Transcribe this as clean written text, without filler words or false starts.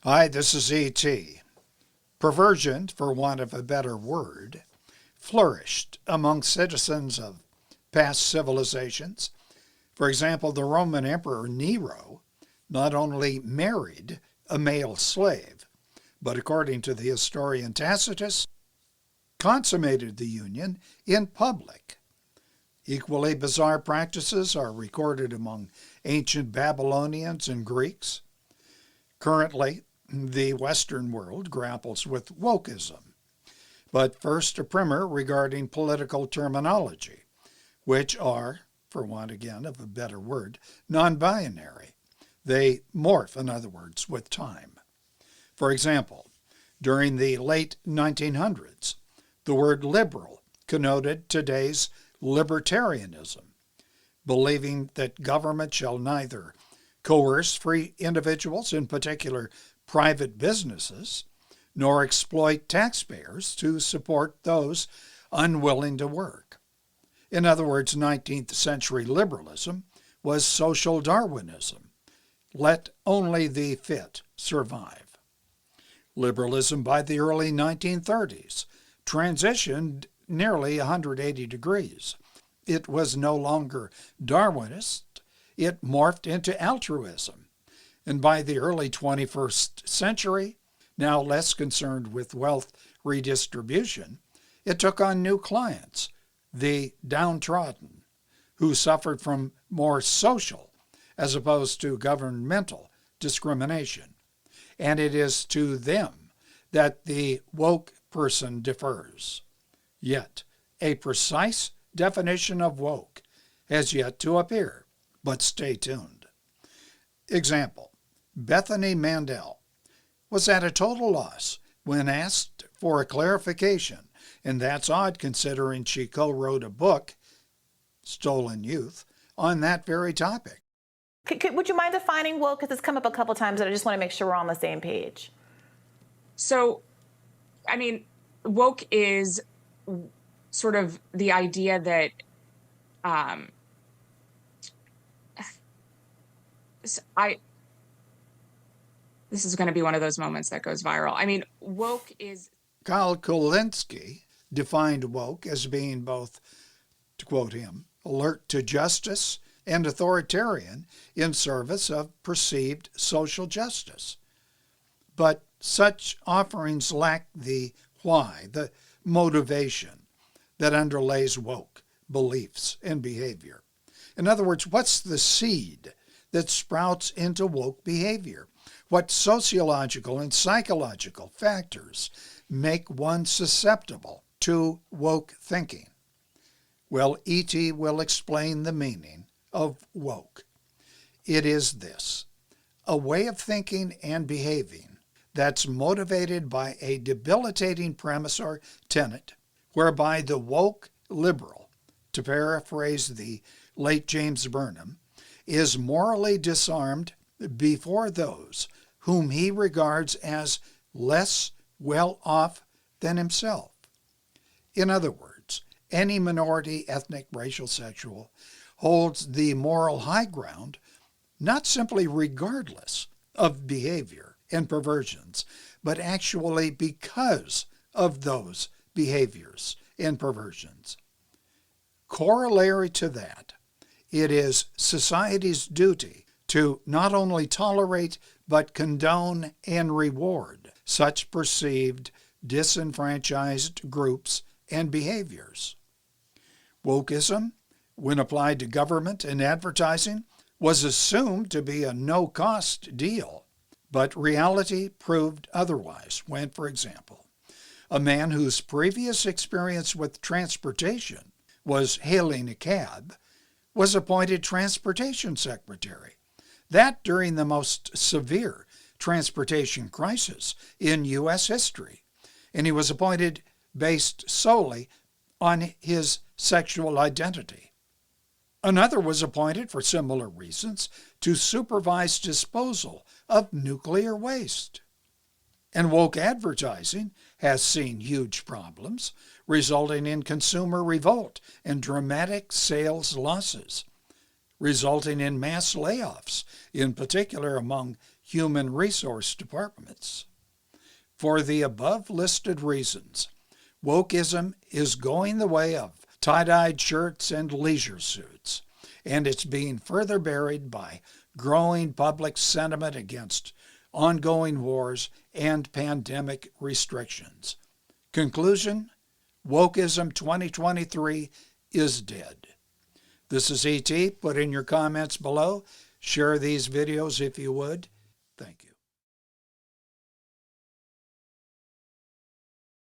Hi, this is E.T. Perversion, for want of a better word, flourished among citizens of past civilizations. For example, the Roman Emperor Nero not only married a male slave, but according to the historian Tacitus, consummated the union in public. Equally bizarre practices are recorded among ancient Babylonians and Greeks. Currently, the Western world grapples with wokeism. But first, a primer regarding political terminology, which are, for want again of a better word, non-binary. They morph, in other words, with time. For example, during the late 1900s, the word liberal connoted today's libertarianism, believing that government shall neither coerce free individuals, in particular private businesses, nor exploit taxpayers to support those unwilling to work. In other words, 19th century liberalism was social Darwinism. Let only the fit survive. Liberalism by the early 1930s transitioned nearly 180 degrees. It was no longer Darwinist. It morphed into altruism. And by the early 21st century, now less concerned with wealth redistribution, it took on new clients, the downtrodden, who suffered from more social as opposed to governmental discrimination. And it is to them that the woke person defers. Yet, a precise definition of woke has yet to appear, but stay tuned. Example, Bethany Mandel was at a total loss when asked for a clarification, and that's odd considering she co-wrote a book, Stolen Youth, on that very topic. Would you mind defining woke? Because it's come up a couple times, and I just want to make sure we're on the same page. So, woke is sort of the idea that this is going to be one of those moments that goes viral. Woke is... Kyle Kulinski defined woke as being both, to quote him, alert to justice and authoritarian in service of perceived social justice. But such offerings lack the why, the motivation that underlays woke beliefs and behavior. In other words, what's the seed that sprouts into woke behavior? What sociological and psychological factors make one susceptible to woke thinking? Well, E.T. will explain the meaning of woke. It is this: a way of thinking and behaving that's motivated by a debilitating premise or tenet, whereby the woke liberal, to paraphrase the late James Burnham, is morally disarmed before those whom he regards as less well off than himself. In other words, any minority, ethnic, racial, sexual, holds the moral high ground, not simply regardless of behavior and perversions, but actually because of those behaviors and perversions. Corollary to that, it is society's duty to not only tolerate but condone and reward such perceived disenfranchised groups and behaviors. Wokeism, when applied to government and advertising, was assumed to be a no-cost deal, but reality proved otherwise when, for example, a man whose previous experience with transportation was hailing a cab was appointed transportation secretary. That during the most severe transportation crisis in U.S. history. And he was appointed based solely on his sexual identity. Another was appointed for similar reasons to supervise disposal of nuclear waste. And woke advertising has seen huge problems, resulting in consumer revolt and dramatic sales losses, resulting in mass layoffs, in particular among human resource departments. For the above listed reasons, wokeism is going the way of tie-dyed shirts and leisure suits, and it's being further buried by growing public sentiment against ongoing wars and pandemic restrictions. Conclusion: Wokeism 2023 is dead. This is E.T. Put in your comments below. Share these videos if you would. Thank you.